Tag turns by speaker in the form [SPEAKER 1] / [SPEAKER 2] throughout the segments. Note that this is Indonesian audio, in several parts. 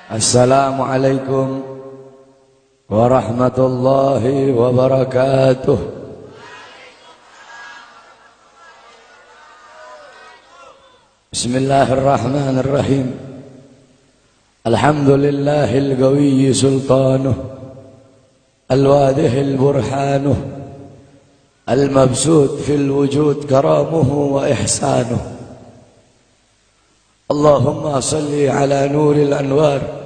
[SPEAKER 1] Assalamualaikum warahmatullahi wabarakatuh. Bismillahirrahmanirrahim. Alhamdulillahil qawiyyi sultanuh, al-wadihil burhanuh, al-mabsut fil wujud karamuhu wa ihsanuh. Allahumma salli ala nuril anwar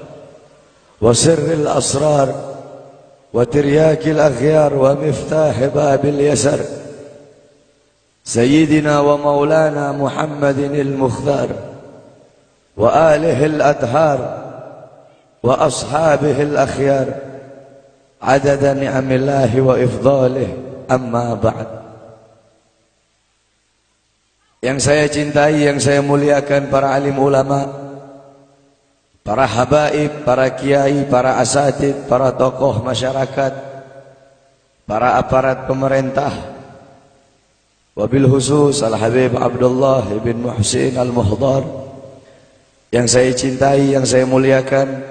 [SPEAKER 1] وسر الأسرار وترياك الأخيار ومفتاح باب اليسر سيدنا ومولانا محمد المختار وآله الأطهار وأصحابه الأخيار عدد نعم الله وإفضاله أما بعد. Yang saya cintai, yang saya muliakan para alim ulama, para habaib, para kiai, para asatid, para tokoh masyarakat, para aparat pemerintah, wabil khusus Al-Habib Abdullah bin Muhsin Al-Muhdar, yang saya cintai, yang saya muliakan,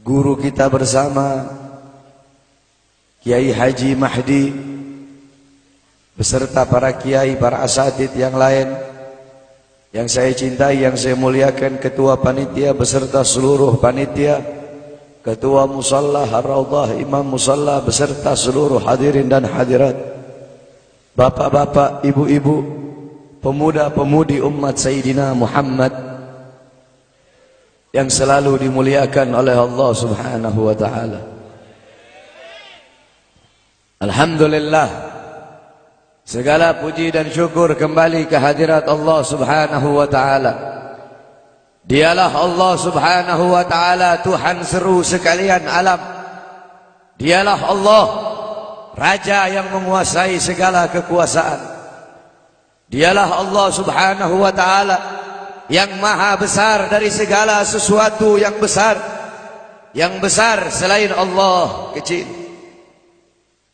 [SPEAKER 1] guru kita bersama Kiai Haji Mahdi beserta para kiai, para asatid yang lain, yang saya cintai, yang saya muliakan, ketua panitia beserta seluruh panitia, ketua musalla Ar-Raudhah, imam musalla beserta seluruh hadirin dan hadirat, bapak-bapak, ibu-ibu, pemuda-pemudi umat Sayyidina Muhammad yang selalu dimuliakan oleh Allah Subhanahu wa taala. Alhamdulillah, segala puji dan syukur kembali ke hadirat Allah Subhanahu wa ta'ala. Dialah Allah Subhanahu wa ta'ala, Tuhan seru sekalian alam. Dialah Allah, Raja yang menguasai segala kekuasaan. Dialah Allah Subhanahu wa ta'ala yang maha besar dari segala sesuatu yang besar. Yang besar selain Allah kecil.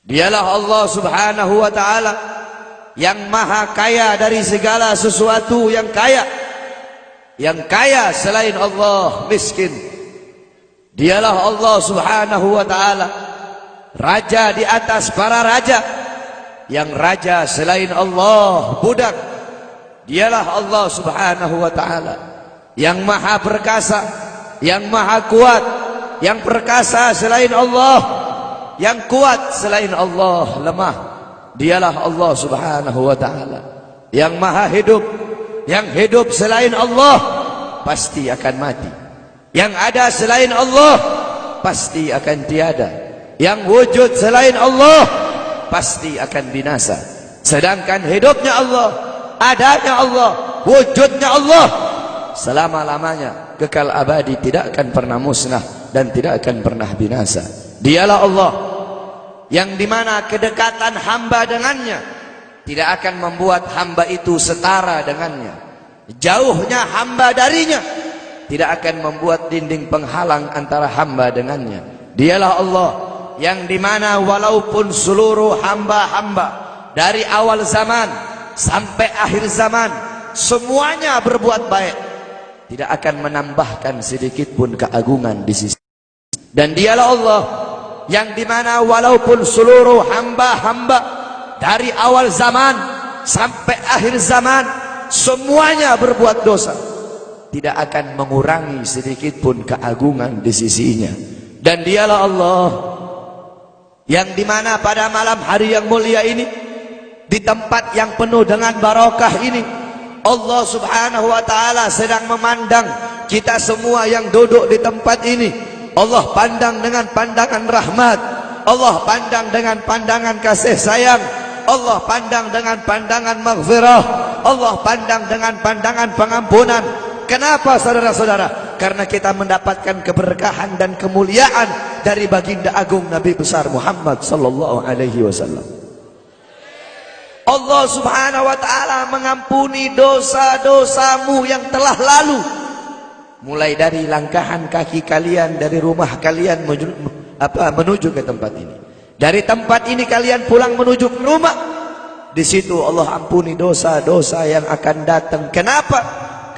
[SPEAKER 1] Dialah Allah Subhanahu wa ta'ala yang maha kaya dari segala sesuatu yang kaya. Yang kaya selain Allah miskin. Dialah Allah Subhanahu wa ta'ala, Raja di atas para raja. Yang raja selain Allah budak. Dialah Allah Subhanahu wa ta'ala yang maha perkasa, yang maha kuat. Yang perkasa selain Allah, yang kuat selain Allah lemah. Dialah Allah Subhanahu wa ta'ala yang maha hidup. Yang hidup selain Allah pasti akan mati. Yang ada selain Allah pasti akan tiada. Yang wujud selain Allah pasti akan binasa. Sedangkan hidupnya Allah, adanya Allah, wujudnya Allah selama-lamanya, kekal abadi, tidak akan pernah musnah dan tidak akan pernah binasa. Dialah Allah yang dimana kedekatan hamba dengannya tidak akan membuat hamba itu setara dengannya. Jauhnya hamba darinya tidak akan membuat dinding penghalang antara hamba dengannya. Dialah Allah yang dimana walaupun seluruh hamba-hamba dari awal zaman sampai akhir zaman semuanya berbuat baik, tidak akan menambahkan sedikit pun keagungan di sisi. Dan dialah Allah yang dimana walaupun seluruh hamba-hamba dari awal zaman sampai akhir zaman semuanya berbuat dosa, tidak akan mengurangi sedikit pun keagungan di sisinya. Dan dialah Allah yang dimana pada malam hari yang mulia ini, di tempat yang penuh dengan barakah ini, Allah Subhanahu wa ta'ala sedang memandang kita semua yang duduk di tempat ini. Allah pandang dengan pandangan rahmat. Allah pandang dengan pandangan kasih sayang. Allah pandang dengan pandangan maghfirah. Allah pandang dengan pandangan pengampunan. Kenapa saudara-saudara? Karena kita mendapatkan keberkahan dan kemuliaan dari baginda agung Nabi besar Muhammad sallallahu alaihi wasallam. Allah Subhanahu wa ta'ala mengampuni dosa-dosamu yang telah lalu. Mulai dari langkahan kaki kalian dari rumah kalian menuju ke tempat ini. Dari tempat ini kalian pulang menuju ke rumah. Di situ Allah ampuni dosa-dosa yang akan datang. Kenapa?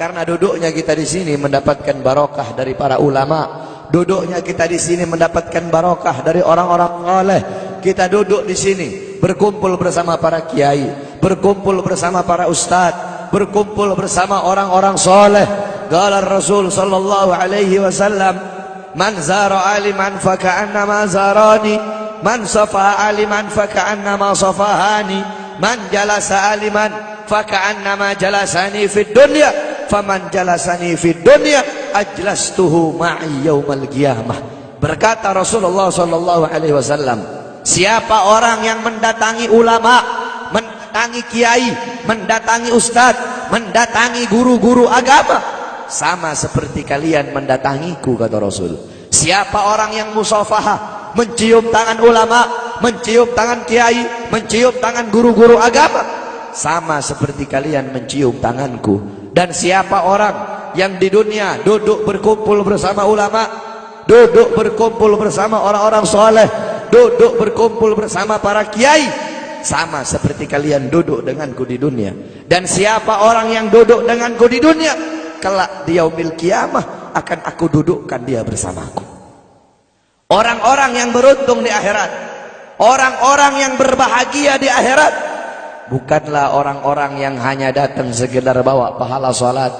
[SPEAKER 1] Karena duduknya kita di sini mendapatkan barokah dari para ulama. Duduknya kita di sini mendapatkan barokah dari orang-orang saleh. Kita duduk di sini berkumpul bersama para kiai, berkumpul bersama para ustadz, berkumpul bersama orang-orang saleh. Qala Rasul sallallahu alaihi wasallam, "Man zara aliman fa ka'annama zarani, man safaha aliman fa ka'annama safahani, man jalasa aliman fa ka'annama jalasani fid dunya, faman jalasani fid dunya ajlastuhu ma'i yaumal qiyamah." Berkata Rasulullah sallallahu alaihi wasallam, siapa orang yang mendatangi ulama, mendatangi kiai, mendatangi ustadz, mendatangi guru-guru agama, sama seperti kalian mendatangiku, kata Rasul. Siapa orang yang musafahah, mencium tangan ulama, mencium tangan kiai, mencium tangan guru-guru agama, sama seperti kalian mencium tanganku. Dan siapa orang yang di dunia duduk berkumpul bersama ulama, duduk berkumpul bersama orang-orang soleh, duduk berkumpul bersama para kiai, sama seperti kalian duduk denganku di dunia. Dan siapa orang yang duduk denganku di dunia, kelak di yaumil qiyamah akan aku dudukkan dia bersamaku. Orang-orang yang beruntung di akhirat, orang-orang yang berbahagia di akhirat, bukanlah orang-orang yang hanya datang sekedar bawa pahala salat,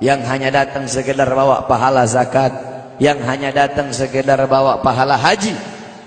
[SPEAKER 1] yang hanya datang sekedar bawa pahala zakat, yang hanya datang sekedar bawa pahala haji.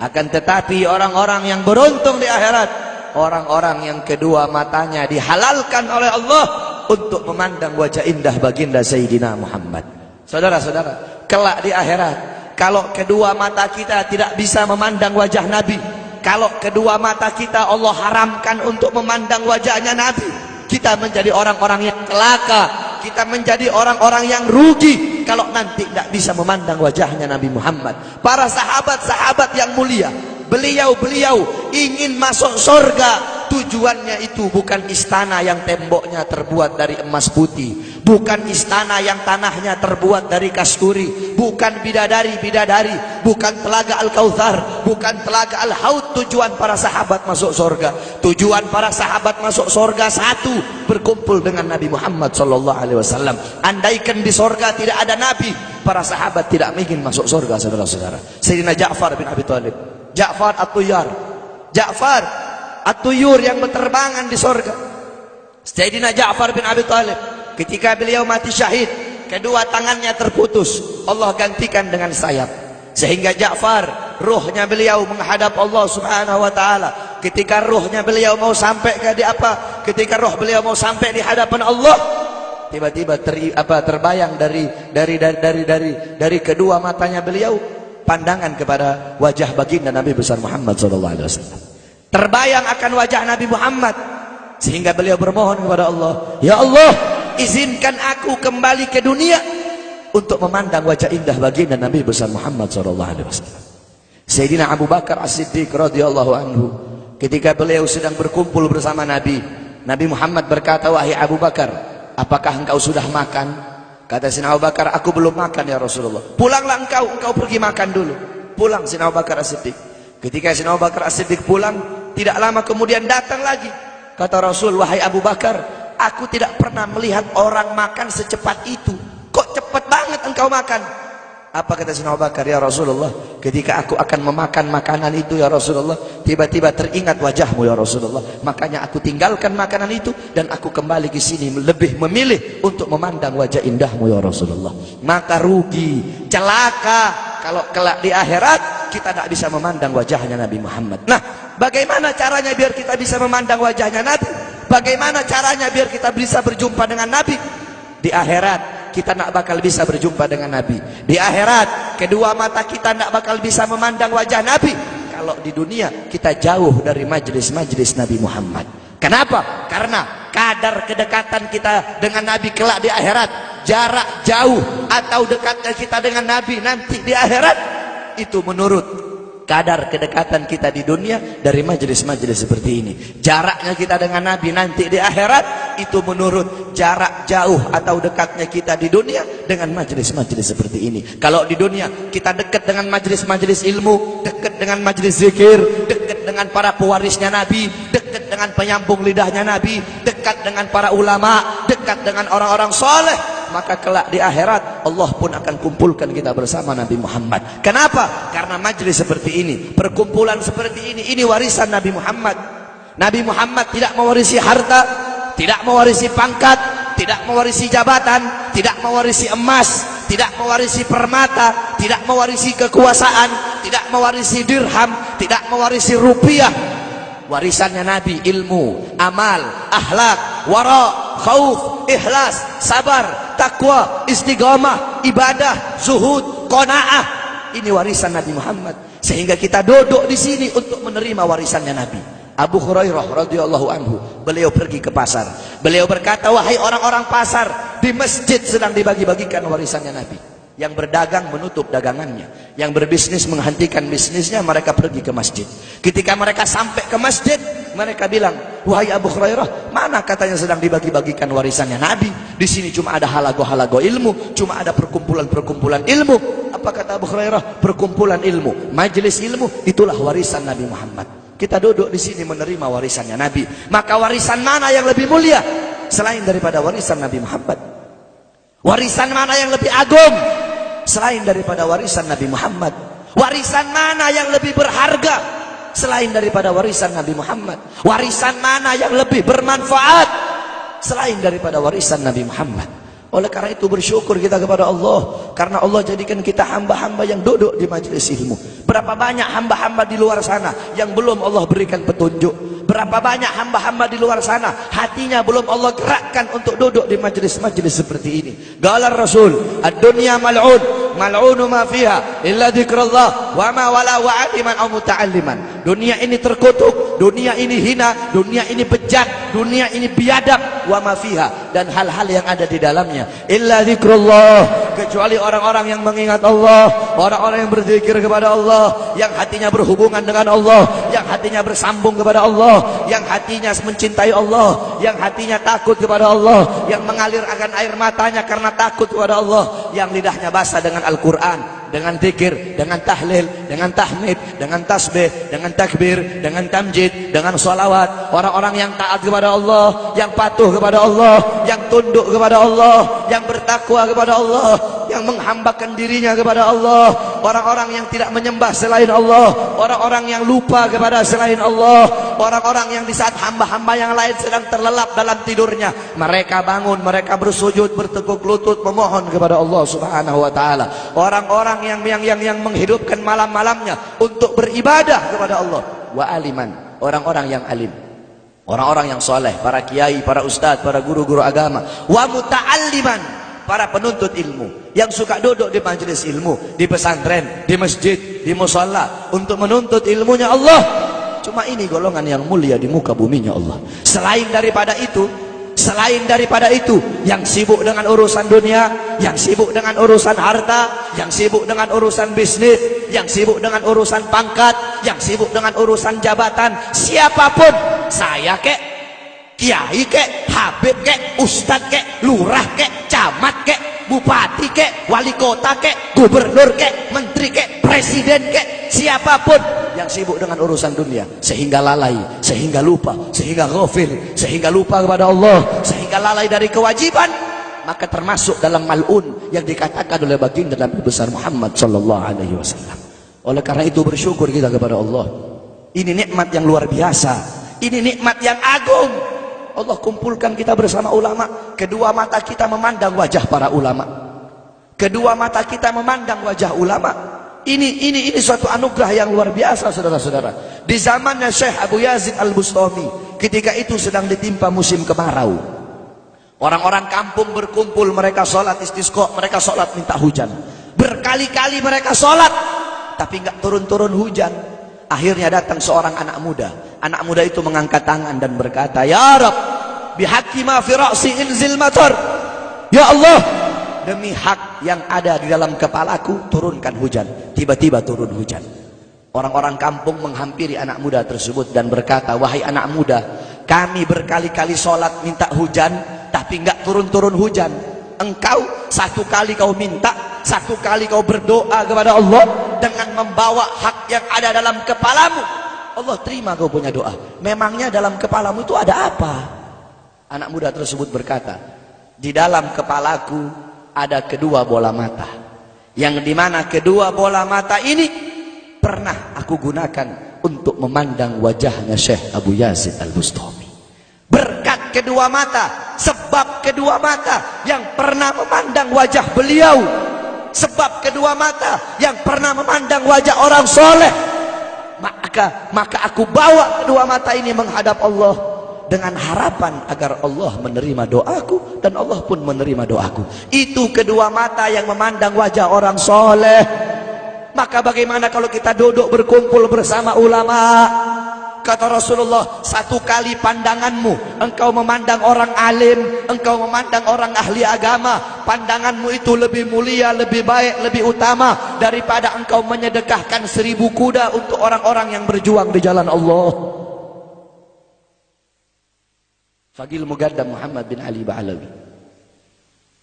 [SPEAKER 1] Akan tetapi orang-orang yang beruntung di akhirat, orang-orang yang kedua matanya dihalalkan oleh Allah untuk memandang wajah indah baginda Sayyidina Muhammad. Saudara-saudara, kelak di akhirat, kalau kedua mata kita tidak bisa memandang wajah Nabi, kalau kedua mata kita Allah haramkan untuk memandang wajahnya Nabi, kita menjadi orang-orang yang celaka, kita menjadi orang-orang yang rugi kalau nanti tidak bisa memandang wajahnya Nabi Muhammad. Para sahabat-sahabat yang mulia, beliau-beliau ingin masuk surga. Tujuannya itu bukan istana yang temboknya terbuat dari emas putih, bukan istana yang tanahnya terbuat dari kasturi, bukan bidadari-bidadari, bukan telaga Al-Kautsar, bukan telaga Al-Haud. Tujuan para sahabat masuk surga, tujuan para sahabat masuk surga satu, berkumpul dengan Nabi Muhammad sallallahu alaihi wasallam. Andaikan di surga tidak ada Nabi, para sahabat tidak ingin masuk surga, saudara-saudara. Sayyidina Ja'far bin Abi Thalib, Ja'far At-Tuyyar, Ja'far At-Tuyur yang berterbangan di surga. Sayyidina Ja'far bin Abi Thalib, ketika beliau mati syahid, kedua tangannya terputus, Allah gantikan dengan sayap, sehingga Ja'far, ruhnya beliau menghadap Allah Subhanahu wa taala. Ketika ruhnya beliau mau sampai ketika ruh beliau mau sampai di hadapan Allah, tiba-tiba terbayang dari kedua matanya beliau pandangan kepada wajah baginda Nabi besar Muhammad sallallahu alaihi wasallam. Terbayang akan wajah Nabi Muhammad, sehingga beliau bermohon kepada Allah, ya Allah, izinkan aku kembali ke dunia untuk memandang wajah indah baginda Nabi besar Muhammad sallallahu alaihi wasallam. Sayyidina Abu Bakar As-Siddiq radhiyallahu anhu, ketika beliau sedang berkumpul bersama Nabi, Nabi Muhammad berkata, wahai Abu Bakar, apakah engkau sudah makan? Kata Sayyidina Abu Bakar, aku belum makan ya Rasulullah. Pulanglah engkau pergi makan dulu. Pulang Sayyidina Abu Bakar As-Siddiq. Ketika Sayyidina Abu Bakar As-Siddiq pulang, tidak lama kemudian datang lagi. Kata Rasul, wahai Abu Bakar, aku tidak pernah melihat orang makan secepat itu. Kok cepat banget engkau makan? Apa kata Sayyidina Abu Bakar? Ya Rasulullah, ketika aku akan memakan makanan itu ya Rasulullah, tiba-tiba teringat wajahmu ya Rasulullah. Makanya aku tinggalkan makanan itu dan aku kembali ke sini lebih memilih untuk memandang wajah indahmu ya Rasulullah. Maka rugi, celaka kalau kelak di akhirat kita tidak bisa memandang wajahnya Nabi Muhammad. Nah, bagaimana caranya biar kita bisa memandang wajahnya Nabi? Bagaimana caranya biar kita bisa berjumpa dengan Nabi? Di akhirat kita tidak bakal bisa berjumpa dengan Nabi. Di akhirat kedua mata kita tidak bakal bisa memandang wajah Nabi kalau di dunia kita jauh dari majlis-majlis Nabi Muhammad. Kenapa? Karena kadar kedekatan kita dengan Nabi kelak di akhirat, jarak jauh atau dekatnya kita dengan Nabi nanti di akhirat, itu menurut kadar kedekatan kita di dunia dari majelis-majelis seperti ini. Jaraknya kita dengan Nabi nanti di akhirat itu menurut jarak jauh atau dekatnya kita di dunia dengan majelis-majelis seperti ini. Kalau di dunia kita dekat dengan majelis-majelis ilmu, dekat dengan majelis zikir, dekat dengan para pewarisnya Nabi, dekat dengan penyambung lidahnya Nabi, dekat dengan para ulama, dekat dengan orang-orang soleh, maka kelak di akhirat Allah pun akan kumpulkan kita bersama Nabi Muhammad. Kenapa? Karena majlis seperti ini, perkumpulan seperti ini warisan Nabi Muhammad. Nabi Muhammad tidak mewarisi harta, tidak mewarisi pangkat, tidak mewarisi jabatan, tidak mewarisi emas, tidak mewarisi permata, tidak mewarisi kekuasaan, tidak mewarisi dirham, tidak mewarisi rupiah. Warisannya Nabi ilmu, amal, akhlak, wara, khauf, ikhlas, sabar, takwa, istiqamah, ibadah, zuhud, qanaah. Ini warisan Nabi Muhammad. Sehingga kita duduk di sini untuk menerima warisannya Nabi. Abu Hurairah radhiyallahu anhu, beliau pergi ke pasar. Beliau berkata, wahai orang-orang pasar, di masjid sedang dibagi-bagikan warisannya Nabi. Yang berdagang menutup dagangannya, yang berbisnis menghentikan bisnisnya, mereka pergi ke masjid. Ketika mereka sampai ke masjid, mereka bilang, wahai Abu Hurairah, mana katanya sedang dibagi-bagikan warisannya Nabi? Di sini cuma ada halago-halago ilmu, cuma ada perkumpulan-perkumpulan ilmu. Apa kata Abu Hurairah? Perkumpulan ilmu, majelis ilmu, itulah warisan Nabi Muhammad. Kita duduk di sini menerima warisannya Nabi. Maka warisan mana yang lebih mulia selain daripada warisan Nabi Muhammad? Warisan mana yang lebih agung selain daripada warisan Nabi Muhammad? Warisan mana yang lebih berharga selain daripada warisan Nabi Muhammad? Warisan mana yang lebih bermanfaat selain daripada warisan Nabi Muhammad? Oleh karena itu bersyukur kita kepada Allah, karena Allah jadikan kita hamba-hamba yang duduk di majelis ilmu. Berapa banyak hamba-hamba di luar sana yang belum Allah berikan petunjuk? Berapa banyak hamba-hamba di luar sana hatinya belum Allah gerakkan untuk duduk di majelis-majelis seperti ini. Qala Rasul, ad-dunya mal'un, mal'unu ma fiha illa dzikrullah wa ma wala wa aliman aw muta'alliman. Dunia ini terkutuk, dunia ini hina, dunia ini bejat, dunia ini biadab, wa ma fiha, dan hal-hal yang ada di dalamnya illa dzikrullah, kecuali orang-orang yang mengingat Allah, orang-orang yang berzikir kepada Allah, yang hatinya berhubungan dengan Allah, yang hatinya bersambung kepada Allah, yang hatinya mencintai Allah, yang hatinya takut kepada Allah, yang mengalir akan air matanya karena takut kepada Allah, yang lidahnya basah dengan Al-Quran, dengan zikir, dengan tahlil, dengan tahmid, dengan tasbih, dengan takbir, dengan tamjid, dengan salawat. Orang-orang yang taat kepada Allah, yang patuh kepada Allah, yang tunduk kepada Allah, yang bertakwa kepada Allah, yang menghambakan dirinya kepada Allah. Orang-orang yang tidak menyembah selain Allah, orang-orang yang lupa kepada selain Allah, orang-orang yang di saat hamba-hamba yang lain sedang terlelap dalam tidurnya, mereka bangun, mereka bersujud, bertekuk lutut memohon kepada Allah Subhanahu wa taala. Orang-orang yang menghidupkan malam-malamnya untuk beribadah kepada Allah. Wa aliman, orang-orang yang alim, orang-orang yang soleh, para kiai, para ustadz, para guru-guru agama. Wa muta'alliman, para penuntut ilmu yang suka duduk di majelis ilmu, di pesantren, di masjid, di musalla untuk menuntut ilmunya Allah. Cuma ini golongan yang mulia di muka buminya Allah. Selain daripada itu, yang sibuk dengan urusan dunia, yang sibuk dengan urusan harta, yang sibuk dengan urusan bisnis, yang sibuk dengan urusan pangkat, yang sibuk dengan urusan jabatan, siapapun, saya kek, kiai kek, habib kek, ustadz kek, lurah kek, camat kek, bupati kek, wali kota kek, gubernur kek, menteri kek, presiden kek, siapapun yang sibuk dengan urusan dunia sehingga lalai, sehingga lupa, sehingga ghafil, sehingga lupa kepada Allah, sehingga lalai dari kewajiban, maka termasuk dalam mal'un yang dikatakan oleh baginda Nabi besar Muhammad sallallahu alaihi wasallam. Oleh karena itu bersyukur kita kepada Allah. Ini nikmat yang luar biasa, ini nikmat yang agung. Allah kumpulkan kita bersama ulama, kedua mata kita memandang wajah para ulama, kedua mata kita memandang wajah ulama. Ini suatu anugerah yang luar biasa, saudara-saudara. Di zamannya Syekh Abu Yazid Al-Bustami, ketika itu sedang ditimpa musim kemarau. Orang-orang kampung berkumpul, mereka sholat istisqa, mereka sholat minta hujan. Berkali-kali mereka sholat, tapi nggak turun-turun hujan. Akhirnya datang seorang anak muda. Anak muda itu mengangkat tangan dan berkata, Ya Rab, bihaqqi ma fi ra'si inzil matar. Ya Allah, demi hak yang ada di dalam kepalaku, turunkan hujan. Tiba-tiba turun hujan. Orang-orang kampung menghampiri anak muda tersebut dan berkata, wahai anak muda, kami berkali-kali sholat minta hujan, tapi enggak turun-turun hujan. Engkau satu kali kau minta, satu kali kau berdoa kepada Allah dengan membawa hak yang ada dalam kepalamu, Allah terima kau punya doa. Memangnya dalam kepalamu itu ada apa? Anak muda tersebut berkata, di dalam kepalaku ada kedua bola mata, yang dimana kedua bola mata ini pernah aku gunakan untuk memandang wajahnya Syekh Abu Yazid Al-Bustami. Berkat kedua mata, sebab kedua mata yang pernah memandang wajah beliau, sebab kedua mata yang pernah memandang wajah orang soleh, maka aku bawa kedua mata ini menghadap Allah dengan harapan agar Allah menerima doaku dan Allah pun menerima doaku. Itu kedua mata yang memandang wajah orang soleh. Maka bagaimana kalau kita duduk berkumpul bersama ulama? Kata Rasulullah, satu kali pandanganmu engkau memandang orang alim, engkau memandang orang ahli agama, pandanganmu itu lebih mulia, lebih baik, lebih utama daripada engkau menyedekahkan 1000 kuda untuk orang-orang yang berjuang di jalan Allah. Fagil Mugaddam Muhammad bin Ali Ba'alawi,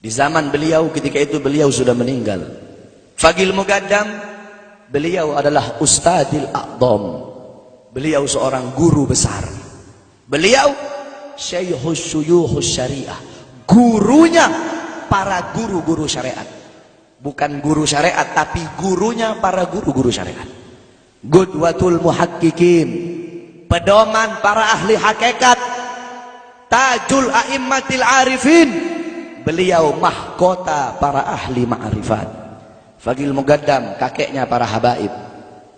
[SPEAKER 1] di zaman beliau, ketika itu beliau sudah meninggal. Fagil Mugaddam, beliau adalah Ustadzil A'dham, beliau seorang guru besar. Beliau Syekhus Syuyuhus Syariah, gurunya para guru-guru syariat. Bukan guru syariat, tapi gurunya para guru-guru syariat. Qudwatul muhaqqiqin, pedoman para ahli hakikat, tajul a'immatil arifin, beliau mahkota para ahli ma'rifat. Fagil Mugaddam kakeknya para habaib,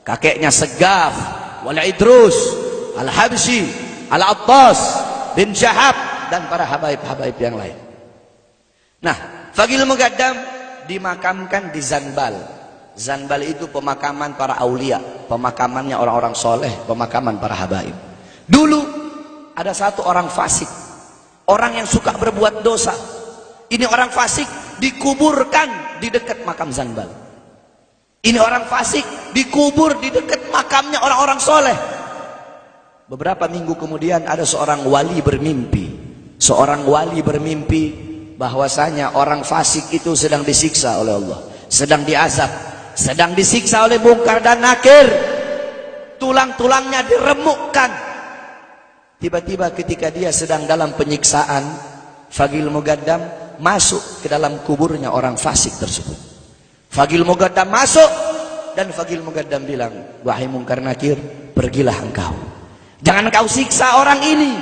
[SPEAKER 1] kakeknya Segaf wal Idrus Al-Habsyi Al-Attas bin Syahab dan para habaib-habaib yang lain. Nah, Fagil Mugaddam dimakamkan di Zanbal. Zanbal itu pemakaman para aulia, pemakamannya orang-orang soleh, pemakaman para habaib. Dulu ada satu orang fasik, orang yang suka berbuat dosa. Ini orang fasik dikuburkan di dekat makam Zanbal. Ini orang fasik dikubur di dekat makamnya orang-orang soleh. Beberapa minggu kemudian ada seorang wali bermimpi. Seorang wali bermimpi bahwasanya orang fasik itu sedang disiksa oleh Allah, sedang diazab, sedang disiksa oleh Munkar dan Nakir. Tulang-tulangnya diremukkan. Tiba-tiba ketika dia sedang dalam penyiksaan, Fagil Mugaddam masuk ke dalam kuburnya orang fasik tersebut. Fagil Mugaddam masuk dan Fagil Mugaddam bilang, wahai Munkar Nakir, pergilah engkau. Jangan engkau siksa orang ini.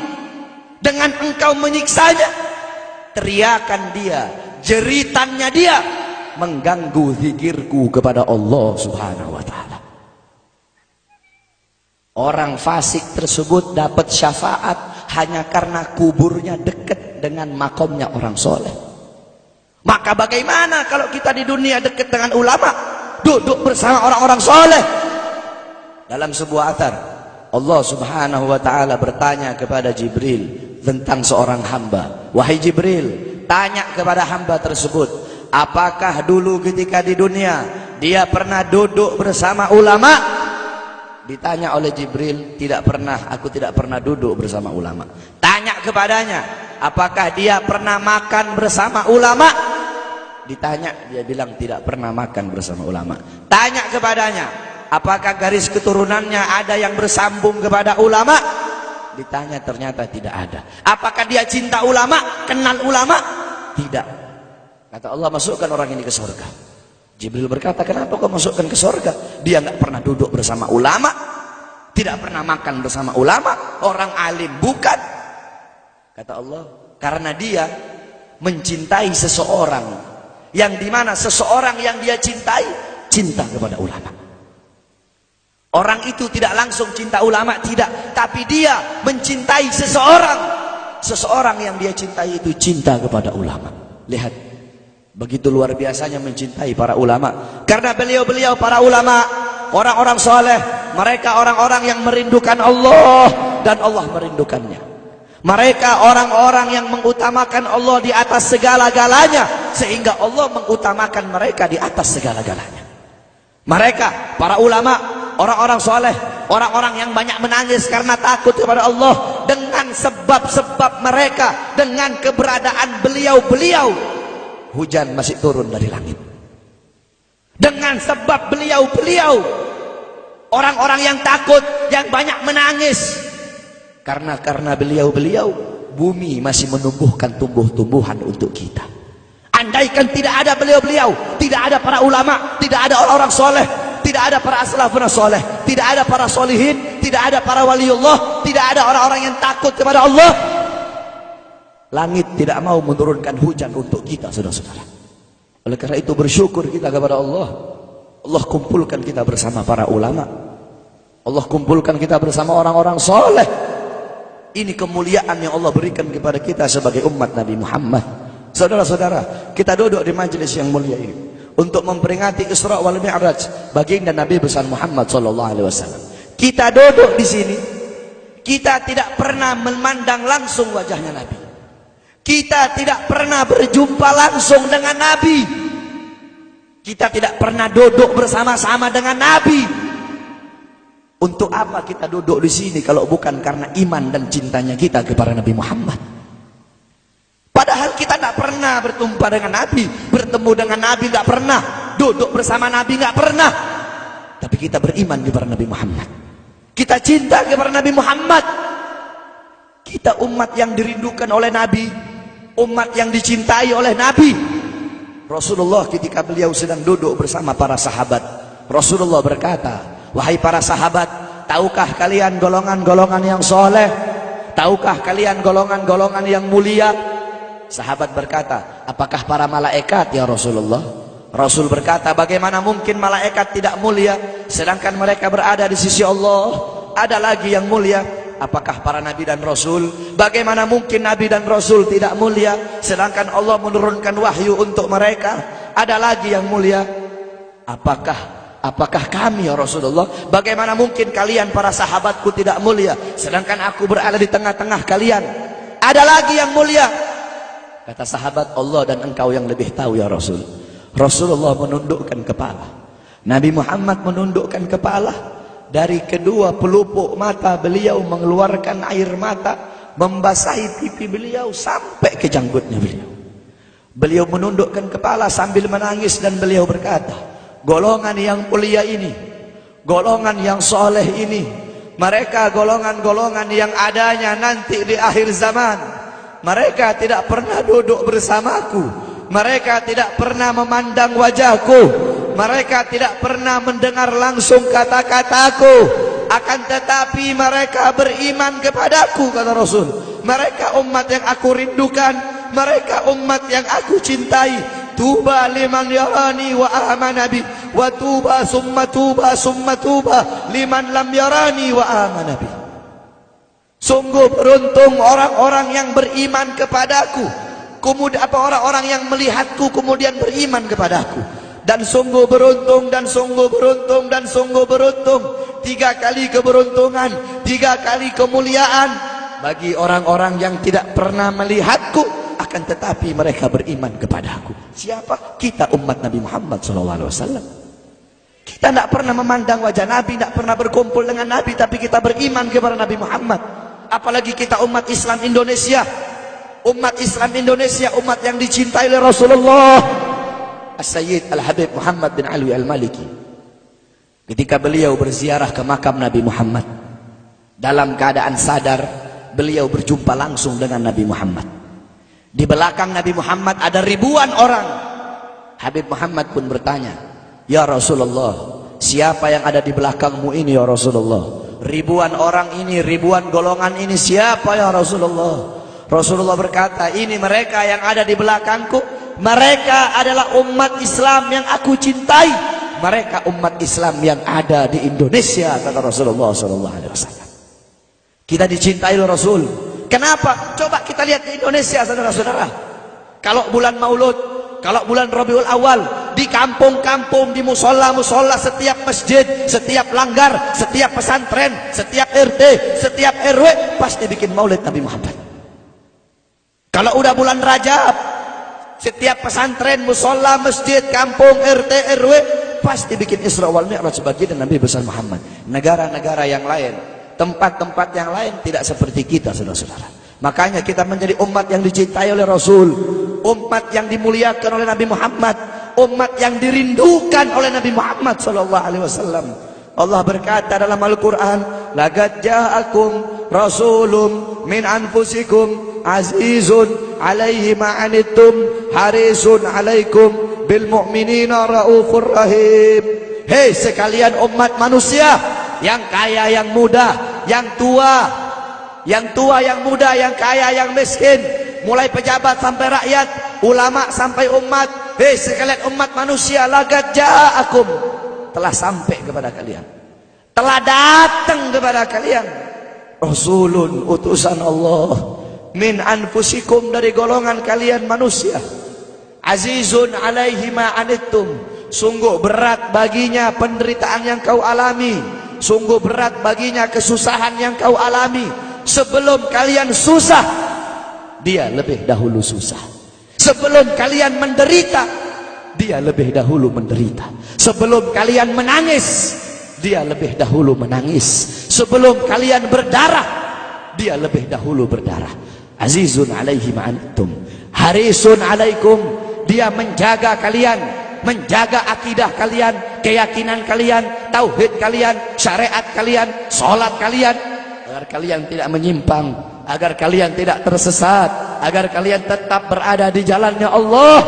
[SPEAKER 1] Dengan engkau menyiksanya, teriakan dia, jeritannya dia mengganggu zikirku kepada Allah Subhanahu wa ta'ala. Orang fasik tersebut dapat syafaat hanya karena kuburnya dekat dengan makomnya orang soleh. Maka bagaimana kalau kita di dunia dekat dengan ulama, duduk bersama orang-orang soleh? Dalam sebuah athar, Allah Subhanahu wa ta'ala bertanya kepada Jibril tentang seorang hamba. Wahai Jibril, tanya kepada hamba tersebut, apakah dulu ketika di dunia dia pernah duduk bersama ulama? Ditanya oleh Jibril, tidak pernah, aku tidak pernah duduk bersama ulama. Tanya kepadanya, apakah dia pernah makan bersama ulama? Ditanya, dia bilang tidak pernah makan bersama ulama. Tanya kepadanya, apakah garis keturunannya ada yang bersambung kepada ulama? Ditanya, ternyata tidak ada. Apakah dia cinta ulama, kenal ulama? Tidak. Kata Allah, masukkan orang ini ke surga. Jibril berkata, kenapa kau masukkan ke surga? Dia nggak pernah duduk bersama ulama, tidak pernah makan bersama ulama, orang alim bukan. Kata Allah, karena dia mencintai seseorang, yang dimana seseorang yang dia cintai, cinta kepada ulama. Orang itu tidak langsung cinta ulama, tidak, tapi dia mencintai seseorang. Seseorang yang dia cintai itu cinta kepada ulama. Lihat, begitu luar biasanya mencintai para ulama. Karena beliau-beliau para ulama, orang-orang soleh, mereka orang-orang yang merindukan Allah dan Allah merindukannya. Mereka orang-orang yang mengutamakan Allah di atas segala-galanya, sehingga Allah mengutamakan mereka di atas segala-galanya. Mereka para ulama, orang-orang soleh, orang-orang yang banyak menangis karena takut kepada Allah. Dengan sebab-sebab mereka, dengan keberadaan beliau-beliau, hujan masih turun dari langit. Dengan sebab beliau-beliau, orang-orang yang takut, yang banyak menangis, karena beliau-beliau bumi masih menumbuhkan tumbuh-tumbuhan untuk kita. Andaikan tidak ada beliau-beliau, tidak ada para ulama, tidak ada orang-orang soleh, tidak ada para aslafun soleh, tidak ada para solihin, tidak ada para waliullah, tidak ada orang-orang yang takut kepada Allah, langit tidak mau menurunkan hujan untuk kita, saudara-saudara. Oleh karena itu bersyukur kita kepada Allah. Allah kumpulkan kita bersama para ulama, Allah kumpulkan kita bersama orang-orang soleh. Ini kemuliaan yang Allah berikan kepada kita sebagai umat Nabi Muhammad. Saudara-saudara, kita duduk di majelis yang mulia ini untuk memperingati Isra wal Mi'raj baginda Nabi besar Muhammad sallallahu alaihi wasallam. Kita duduk di sini, kita tidak pernah memandang langsung wajahnya Nabi. Kita tidak pernah berjumpa langsung dengan Nabi. Kita tidak pernah duduk bersama-sama dengan Nabi. Untuk apa kita duduk di sini kalau bukan karena iman dan cintanya kita kepada Nabi Muhammad? Padahal kita tidak pernah berjumpa dengan Nabi, bertemu dengan Nabi tidak pernah, duduk bersama Nabi tidak pernah. Tapi kita beriman kepada Nabi Muhammad. Kita cinta kepada Nabi Muhammad. Kita umat yang dirindukan oleh Nabi, umat yang dicintai oleh Nabi. Rasulullah ketika beliau sedang duduk bersama para sahabat, Rasulullah berkata, wahai para sahabat, tahukah kalian golongan-golongan yang soleh? Tahukah kalian golongan-golongan yang mulia? Sahabat berkata, apakah para malaikat ya Rasulullah? Rasul berkata, bagaimana mungkin malaikat tidak mulia sedangkan mereka berada di sisi Allah? Ada lagi yang mulia. Apakah para nabi dan rasul? Bagaimana mungkin nabi dan rasul tidak mulia sedangkan Allah menurunkan wahyu untuk mereka? Ada lagi yang mulia. Apakah kami ya Rasulullah? Bagaimana mungkin kalian para sahabatku tidak mulia sedangkan aku berada di tengah-tengah kalian? Ada lagi yang mulia. Kata sahabat, Allah dan engkau yang lebih tahu ya Rasul. Rasulullah menundukkan kepala, Nabi Muhammad menundukkan kepala. Dari kedua pelupuk mata beliau mengeluarkan air mata, membasahi pipi beliau sampai ke janggutnya beliau. Beliau menundukkan kepala sambil menangis dan beliau berkata, golongan yang mulia ini, golongan yang soleh ini, mereka golongan-golongan yang adanya nanti di akhir zaman. Mereka tidak pernah duduk bersamaku, mereka tidak pernah memandang wajahku, mereka tidak pernah mendengar langsung kata-kataku, akan tetapi mereka beriman kepadaku, kata Rasul. Mereka umat yang aku rindukan, mereka umat yang aku cintai. Tuba liman yarani wa amana bi, wa tuba summa tuba summa tuba liman lam yarani wa amana bi. Sungguh beruntung orang-orang yang beriman kepadaku, kemudian orang-orang yang melihatku kemudian beriman kepadaku. Dan sungguh beruntung, dan sungguh beruntung, dan sungguh beruntung. 3 kali keberuntungan, 3 kali kemuliaan bagi orang-orang yang tidak pernah melihatku akan tetapi mereka beriman kepadaku. Siapa? Kita umat Nabi Muhammad SAW. Kita tidak pernah memandang wajah Nabi, tidak pernah berkumpul dengan Nabi, tapi kita beriman kepada Nabi Muhammad. Apalagi kita umat Islam Indonesia. Umat Islam Indonesia, umat yang dicintai oleh Rasulullah As-Sayyid Al-Habib Muhammad bin Alwi Al-Maliki. Ketika beliau berziarah ke makam Nabi Muhammad, dalam keadaan sadar, beliau berjumpa langsung dengan Nabi Muhammad. Di belakang Nabi Muhammad ada ribuan orang. Habib Muhammad pun bertanya, ya Rasulullah, siapa yang ada di belakangmu ini ya Rasulullah? Ribuan orang ini, ribuan golongan ini, siapa ya Rasulullah? Rasulullah berkata, ini mereka yang ada di belakangku. Mereka adalah umat Islam yang aku cintai. Mereka umat Islam yang ada di Indonesia, kata Rasulullah SAW. Kita dicintai oleh Rasul. Kenapa? Coba kita lihat di Indonesia, saudara-saudara. Kalau bulan Maulud, kalau bulan Rabiul Awal, di kampung-kampung, di musola-musola, setiap masjid, setiap langgar, setiap pesantren, setiap RT, setiap RW pasti bikin maulid Nabi Muhammad. Kalau udah bulan Rajab, setiap pesantren, musola, masjid, kampung, RT, RW pasti bikin Isra wal Mi'raj sebagai Nabi besar Muhammad. Negara-negara yang lain, tempat-tempat yang lain tidak seperti kita, saudara-saudara. Makanya kita menjadi umat yang dicintai oleh Rasul, umat yang dimuliakan oleh Nabi Muhammad, umat yang dirindukan oleh Nabi Muhammad SAW. Allah berkata dalam Al-Quran, laqad ja'akum rasulun min anfusikum azizun alaihi ma'anittum harisun alaikum bil mu'minina raufur rahim. Hei sekalian umat manusia, yang kaya, yang muda, yang tua, yang muda, yang kaya, yang miskin, mulai pejabat sampai rakyat, ulama sampai umat. Hei sekalian umat manusia, laqad ja'akum, telah sampai kepada kalian, telah datang kepada kalian rasulun, utusan Allah, min anfusikum, dari golongan kalian manusia, azizun alaihi ma anittum, sungguh berat baginya penderitaan yang kau alami, sungguh berat baginya kesusahan yang kau alami. Sebelum kalian susah, dia lebih dahulu susah. Sebelum kalian menderita, dia lebih dahulu menderita. Sebelum kalian menangis, dia lebih dahulu menangis. Sebelum kalian berdarah, dia lebih dahulu berdarah. Azizun alaihi ma'antum harisun alaikum, dia menjaga kalian, menjaga akidah kalian, keyakinan kalian, tauhid kalian, syariat kalian, sholat kalian, agar kalian tidak menyimpang, agar kalian tidak tersesat, agar kalian tetap berada di jalannya Allah.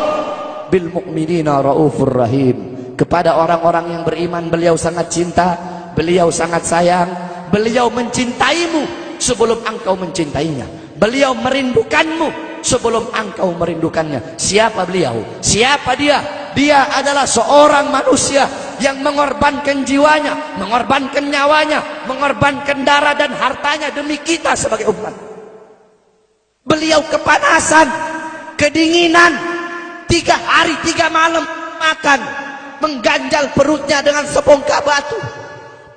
[SPEAKER 1] Bil mu'minina raufur rahim, kepada orang-orang yang beriman beliau sangat cinta, beliau sangat sayang, beliau mencintaimu sebelum engkau mencintainya, beliau merindukanmu sebelum engkau merindukannya. Siapa beliau? Siapa dia? Dia adalah seorang manusia yang mengorbankan jiwanya, mengorbankan nyawanya, mengorbankan darah dan hartanya demi kita sebagai umat. Beliau kepanasan, kedinginan, 3 hari 3 malam makan, mengganjal perutnya dengan sebongkah batu.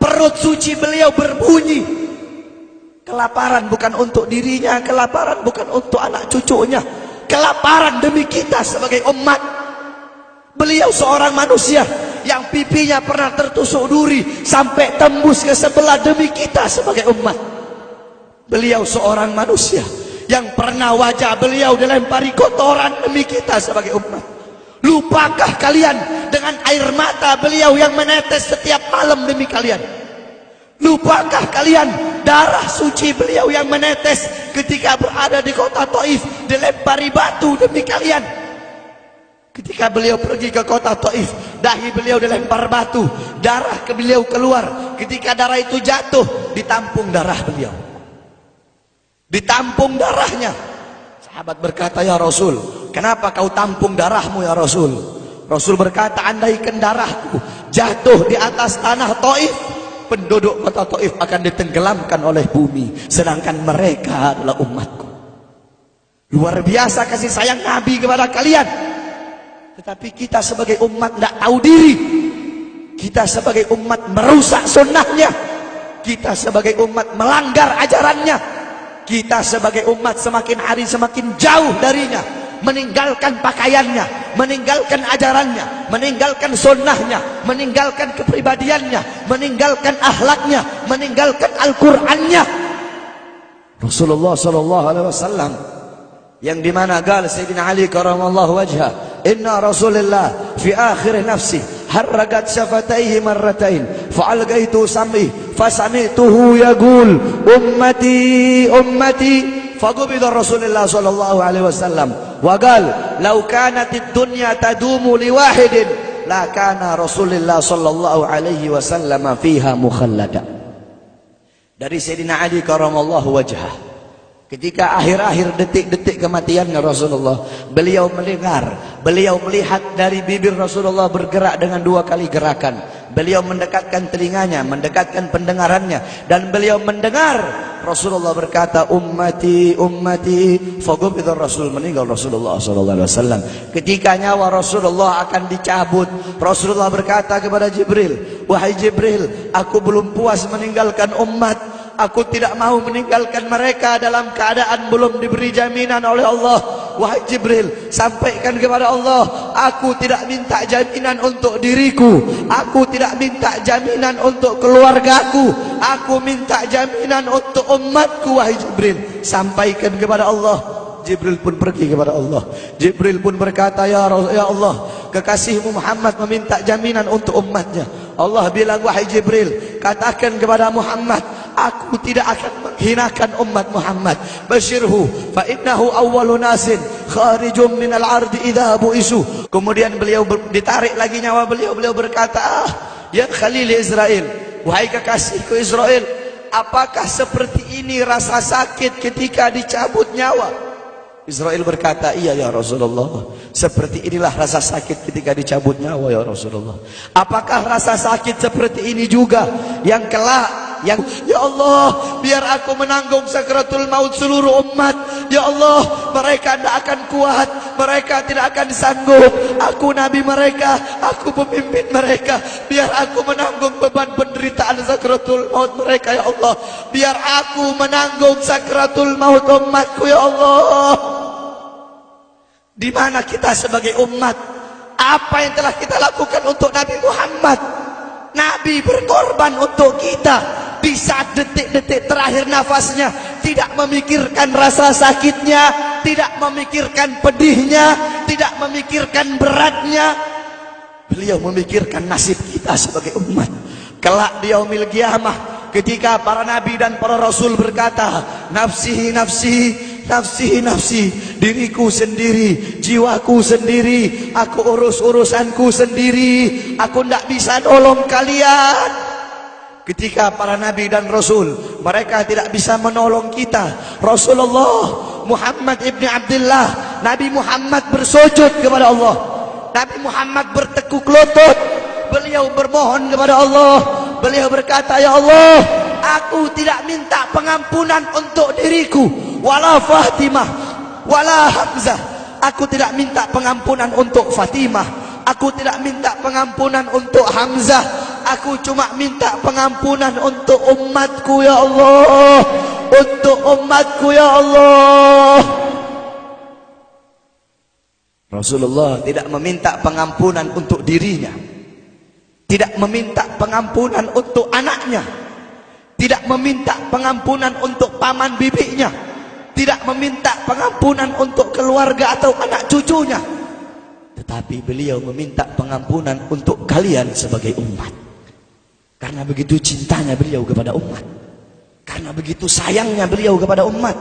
[SPEAKER 1] Perut suci beliau berbunyi. Kelaparan bukan untuk dirinya, kelaparan bukan untuk anak cucunya, kelaparan demi kita sebagai umat. Beliau seorang manusia yang pipinya pernah tertusuk duri sampai tembus ke sebelah demi kita sebagai umat. Beliau seorang manusia yang pernah wajah beliau dilempari kotoran demi kita sebagai umat. Lupakah kalian dengan air mata beliau yang menetes setiap malam demi kalian? Lupakah kalian darah suci beliau yang menetes ketika berada di kota Taif, dilempari batu demi kalian? Ketika beliau pergi ke kota Taif, dahi beliau dilempar batu, darah ke beliau keluar. Ketika darah itu jatuh, ditampung darah beliau, ditampung darahnya. Sahabat berkata, ya Rasul, kenapa kau tampung darahmu ya Rasul? Rasul berkata, andaikan darahku jatuh di atas tanah Taif, penduduk kota Taif akan ditenggelamkan oleh bumi, sedangkan mereka adalah umatku. Luar biasa kasih sayang Nabi kepada kalian. Tetapi kita sebagai umat tidak tahu diri. Kita sebagai umat merusak sunnahnya. Kita sebagai umat melanggar ajarannya. Kita sebagai umat semakin hari semakin jauh darinya, meninggalkan pakaiannya, meninggalkan ajarannya, meninggalkan sunnahnya, meninggalkan kepribadiannya, meninggalkan akhlaknya, meninggalkan Al-Qur'annya. Rasulullah SAW yang dimana gal Sayyidina Ali karamallahu wajhah, inna Rasulullah fi akhir nafsi harragat syafataihi marratain fa'algaitu sam'i fasami'tuhu yaqul ummati ummati faqubida Rasulullah sallallahu alaihi wasallam wa qala law kanatid dunya tadumu li wahidin la kana Rasulullah sallallahu alaihi wasallam fiha mukhallada. Dari Sayyidina Ali karamallahu wajhah, ketika akhir-akhir detik-detik kematiannya Rasulullah, beliau mendengar, beliau melihat dari bibir Rasulullah bergerak dengan 2 kali gerakan. Beliau mendekatkan telinganya, mendekatkan pendengarannya, dan beliau mendengar Rasulullah berkata, ummati, ummati. Faqubida Rasul, meninggal Rasulullah SAW. Ketika nyawa Rasulullah akan dicabut, Rasulullah berkata kepada Jibril, wahai Jibril, aku belum puas meninggalkan umat. Aku tidak mau meninggalkan mereka dalam keadaan belum diberi jaminan oleh Allah. Wahai Jibril, sampaikan kepada Allah, aku tidak minta jaminan untuk diriku, aku tidak minta jaminan untuk keluargaku, aku minta jaminan untuk umatku. Wahai Jibril, sampaikan kepada Allah. Jibril pun pergi kepada Allah. Jibril pun berkata, ya Allah, kekasihmu Muhammad meminta jaminan untuk umatnya. Allah bilang, wahai Jibril, katakan kepada Muhammad, aku tidak akan menghinakan umat Muhammad. Basyirhu fa innahu awwalu nasin kharijum minal ardi idza bu'isu. Kemudian beliau ditarik lagi nyawa beliau berkata, ya Khalil Israel, wahai kekasihku Israel, apakah seperti ini rasa sakit ketika dicabut nyawa? Israel berkata, iya ya Rasulullah, seperti inilah rasa sakit ketika dicabut nyawa ya Rasulullah. Apakah rasa sakit seperti ini juga yang kelak, yang ya Allah, biar aku menanggung sakratul maut seluruh umat. Ya Allah, mereka tidak akan kuat, mereka tidak akan sanggup. Aku nabi mereka, aku pemimpin mereka, biar aku menanggung beban penderitaan sakratul maut mereka ya Allah. Biar aku menanggung sakratul maut umatku ya Allah. Di mana kita sebagai umat? Apa yang telah kita lakukan untuk Nabi Muhammad? Nabi berkorban untuk kita di saat detik-detik terakhir nafasnya, tidak memikirkan rasa sakitnya, tidak memikirkan pedihnya, tidak memikirkan beratnya. Beliau memikirkan nasib kita sebagai umat. Kelak di yaumil qiyamah, ketika para nabi dan para rasul berkata, nafsi nafsi, nafsi nafsi, diriku sendiri, jiwaku sendiri, aku urus urusanku sendiri, aku tidak bisa nolong kalian. Ketika para nabi dan rasul, mereka tidak bisa menolong kita. Rasulullah Muhammad ibn Abdullah, Nabi Muhammad bersujud kepada Allah, Nabi Muhammad bertekuk lutut, beliau bermohon kepada Allah. Beliau berkata, ya Allah, aku tidak minta pengampunan untuk diriku, wala Fatimah, wala Hamzah. Aku tidak minta pengampunan untuk Fatimah, aku tidak minta pengampunan untuk Hamzah. Aku cuma minta pengampunan untuk umatku ya Allah, untuk umatku ya Allah. Rasulullah tidak meminta pengampunan untuk dirinya, tidak meminta pengampunan untuk anaknya, tidak meminta pengampunan untuk paman bibinya, tidak meminta pengampunan untuk keluarga atau anak cucunya, tetapi beliau meminta pengampunan untuk kalian sebagai umat. Karena begitu cintanya beliau kepada umat, karena begitu sayangnya beliau kepada umat,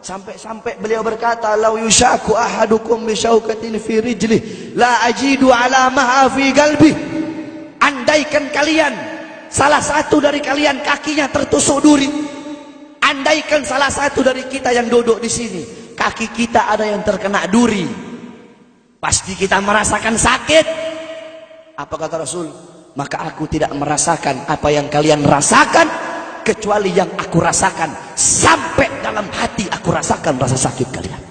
[SPEAKER 1] sampai-sampai beliau berkata, lau yushaku ahadukum bisyaukatin fi rijli la ajidu alamaha fi qalbi. Andaikan kalian, salah satu dari kalian kakinya tertusuk duri, andaikan salah satu dari kita yang duduk di sini kaki kita ada yang terkena duri, pasti kita merasakan sakit. Apa kata Rasul? Maka aku tidak merasakan apa yang kalian rasakan, kecuali yang aku rasakan sampai dalam hati aku rasakan rasa sakit kalian.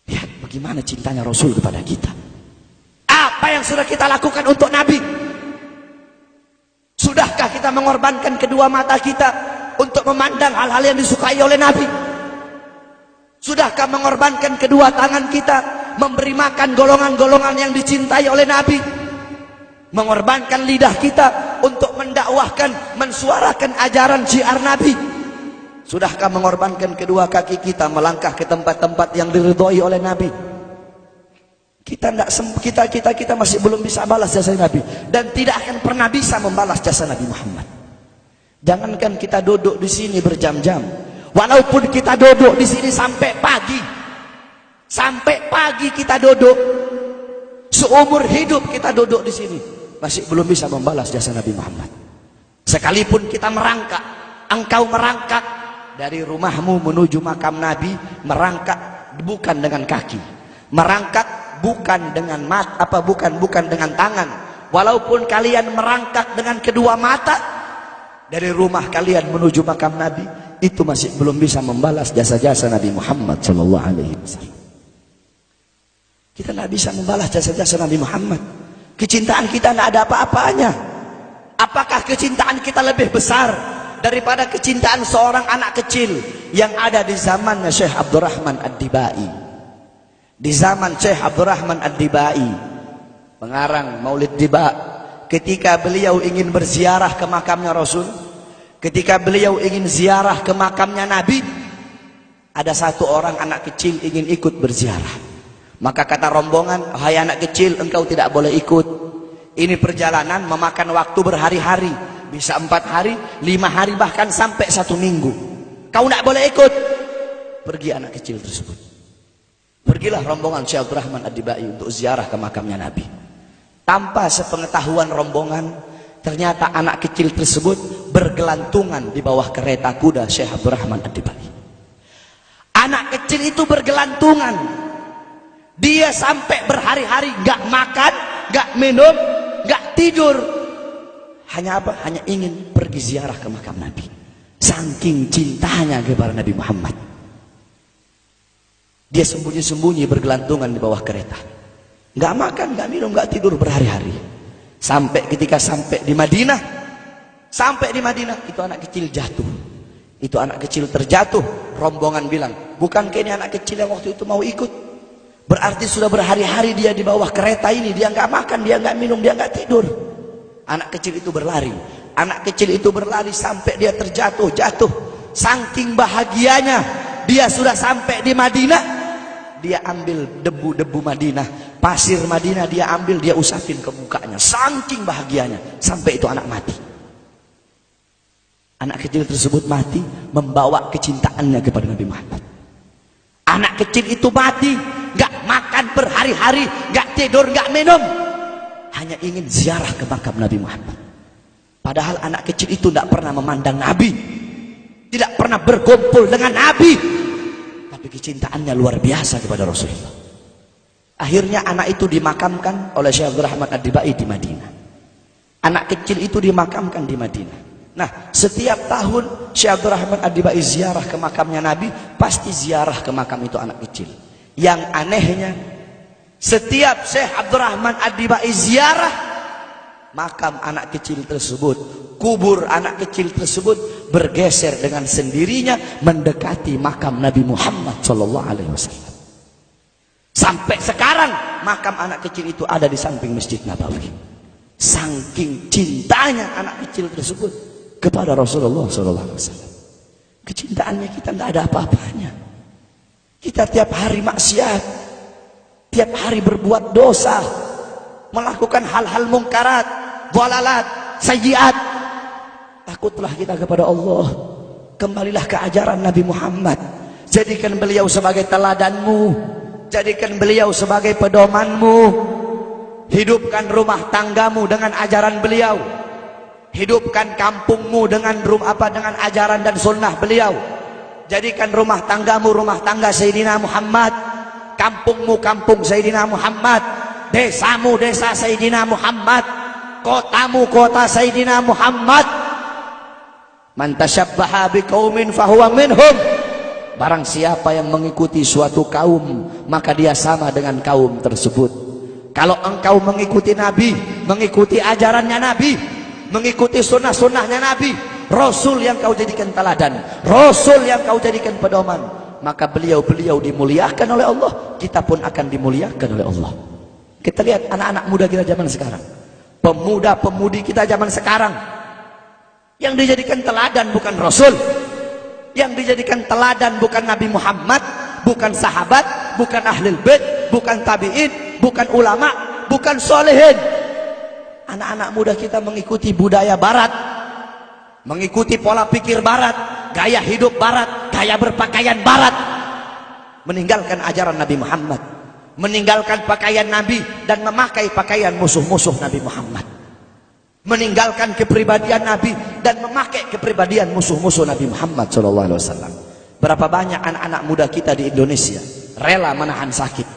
[SPEAKER 1] Lihat bagaimana cintanya Rasul kepada kita. Apa yang sudah kita lakukan untuk Nabi? Sudahkah kita mengorbankan kedua mata kita untuk memandang hal-hal yang disukai oleh Nabi? Sudahkah mengorbankan kedua tangan kita memberi makan golongan-golongan yang dicintai oleh Nabi? Mengorbankan lidah kita untuk mendakwahkan, mensuarakan ajaran syiar Nabi? Sudahkah mengorbankan kedua kaki kita melangkah ke tempat-tempat yang diridhoi oleh Nabi? Kita masih belum bisa balas jasa Nabi, dan tidak akan pernah bisa membalas jasa Nabi Muhammad. Jangankan kita duduk di sini berjam-jam, walaupun kita duduk di sini sampai pagi kita duduk, seumur hidup kita duduk di sini, masih belum bisa membalas jasa Nabi Muhammad. Sekalipun kita merangkak, engkau merangkak dari rumahmu menuju makam Nabi, merangkak bukan dengan kaki, merangkak bukan dengan mata, bukan dengan tangan. Walaupun kalian merangkak dengan kedua mata dari rumah kalian menuju makam Nabi, itu masih belum bisa membalas jasa-jasa Nabi Muhammad sallallahu alaihi wasallam. Kita tidak bisa membalas jasa-jasa Nabi Muhammad. Kecintaan kita tidak ada apa-apanya. Apakah kecintaan kita lebih besar daripada kecintaan seorang anak kecil yang ada di zamannya Syekh Abdurrahman Ad-Dibai? Di zaman Syekh Abdurrahman Ad-Dibai, pengarang Maulid Diba, ketika beliau ingin berziarah ke makamnya Rasul, ketika beliau ingin ziarah ke makamnya Nabi, ada satu orang anak kecil ingin ikut berziarah. Maka kata rombongan, hai anak kecil, engkau tidak boleh ikut.
[SPEAKER 2] Ini perjalanan memakan waktu berhari-hari, bisa 4 hari, 5 hari, bahkan sampai 1 minggu. Kau tidak boleh ikut. Pergi anak kecil tersebut. Pergilah rombongan Syekh Abdurrahman Ad-Dibai untuk ziarah ke makamnya Nabi. Tanpa sepengetahuan rombongan, ternyata anak kecil tersebut bergelantungan di bawah kereta kuda Syekh Abdurrahman Ad-Dibai. Anak kecil itu bergelantungan. Dia sampai berhari-hari gak makan, gak minum, gak tidur. Hanya apa? Hanya ingin pergi ziarah ke makam Nabi. Saking cintanya kepada Nabi Muhammad. Dia sembunyi-sembunyi bergelantungan di bawah kereta. Gak makan, gak minum, gak tidur berhari-hari. Sampai ketika sampai di Madinah. Sampai di Madinah, itu anak kecil jatuh. Itu anak kecil terjatuh. Rombongan bilang, bukankah ini anak kecil yang waktu itu mau ikut? Berarti sudah berhari-hari dia di bawah kereta ini. Dia nggak makan, dia nggak minum, dia nggak tidur. Anak kecil itu berlari. Anak kecil itu berlari sampai dia terjatuh. Saking bahagianya. Dia sudah sampai di Madinah. Dia ambil debu-debu Madinah. Pasir Madinah dia ambil, dia usapin ke mukanya. Saking bahagianya. Sampai itu anak mati. Anak kecil tersebut mati membawa kecintaannya kepada Nabi Muhammad. Anak kecil itu mati, gak makan berhari-hari, gak tidur, gak minum, hanya ingin ziarah ke makam Nabi Muhammad. Padahal anak kecil itu tidak pernah memandang Nabi, tidak pernah berkumpul dengan Nabi, tapi kecintaannya luar biasa kepada Rasulullah. Akhirnya anak itu dimakamkan oleh Syekh Abdurrahman Ad-Dibai di Madinah. Anak kecil itu dimakamkan di Madinah. Nah, setiap tahun Syekh Abdurrahman Ad-Dibai ziarah ke makamnya Nabi, pasti ziarah ke makam itu anak kecil. Yang anehnya, setiap Syekh Abdurrahman Ad-Dibai ziarah makam anak kecil tersebut, kubur anak kecil tersebut bergeser dengan sendirinya mendekati makam Nabi Muhammad SAW. Sampai sekarang makam anak kecil itu ada di samping Masjid Nabawi. Saking cintanya anak kecil tersebut kepada Rasulullah SAW. Kecintaannya kita tidak ada apa-apanya. Kita tiap hari maksiat, tiap hari berbuat dosa, melakukan hal-hal mungkarat, dhalalat, sayyiat. Takutlah kita kepada Allah. Kembalilah ke ajaran Nabi Muhammad. Jadikan beliau sebagai teladanmu, jadikan beliau sebagai pedomanmu. Hidupkan rumah tanggamu dengan ajaran beliau. Hidupkan kampungmu dengan dengan ajaran dan sunnah beliau. Jadikan rumah tanggamu rumah tangga Sayyidina Muhammad, kampungmu kampung Sayyidina Muhammad, desamu desa Sayyidina Muhammad, kotamu kota Sayyidina Muhammad. Man tasyabbaha biqaumin fahuwa minhum. Barang siapa yang mengikuti suatu kaum, maka dia sama dengan kaum tersebut. Kalau engkau mengikuti Nabi, mengikuti ajarannya Nabi, mengikuti sunnah-sunnahnya Nabi, Rasul yang kau jadikan teladan, Rasul yang kau jadikan pedoman, maka beliau-beliau dimuliakan oleh Allah, kita pun akan dimuliakan oleh Allah. Kita lihat anak-anak muda kita zaman sekarang, pemuda-pemudi kita zaman sekarang, yang dijadikan teladan bukan Rasul, yang dijadikan teladan bukan Nabi Muhammad, bukan sahabat, bukan ahlul bait, bukan tabi'in, bukan ulama, bukan solehin. Anak-anak muda kita mengikuti budaya barat, mengikuti pola pikir barat, gaya hidup barat, gaya berpakaian barat, meninggalkan ajaran Nabi Muhammad, meninggalkan pakaian Nabi dan memakai pakaian musuh-musuh Nabi Muhammad, meninggalkan kepribadian Nabi dan memakai kepribadian musuh-musuh Nabi Muhammad SAW. Berapa banyak anak-anak muda kita di Indonesia rela menahan sakit,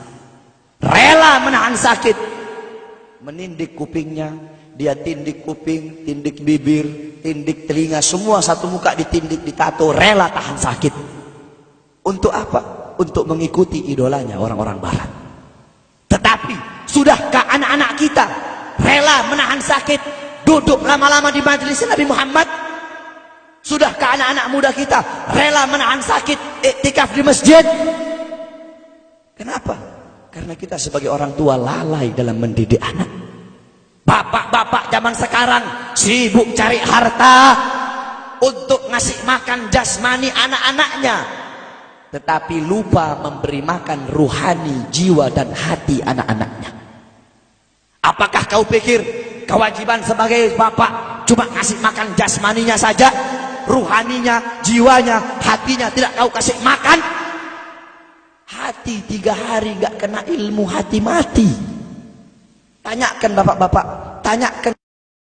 [SPEAKER 2] rela menahan sakit, menindik kupingnya, dia tindik kuping, tindik bibir, tindik telinga, semua satu muka ditindik, ditato, rela tahan sakit. Untuk apa? Untuk mengikuti idolanya orang-orang barat. Tetapi sudahkah anak-anak kita rela menahan sakit, duduk lama-lama di majelis Nabi Muhammad? Sudahkah anak-anak muda kita rela menahan sakit, iktikaf di masjid? Kenapa? Karena kita sebagai orang tua lalai dalam mendidik anak. Bapak-bapak zaman sekarang sibuk cari harta untuk ngasih makan jasmani anak-anaknya, tetapi lupa memberi makan ruhani, jiwa dan hati anak-anaknya. Apakah kau pikir kewajiban sebagai bapak cuma ngasih makan jasmaninya saja, ruhaninya, jiwanya, hatinya tidak kau kasih makan. Hati 3 hari gak kena ilmu, hati mati. Tanyakan bapak-bapak, tanyakan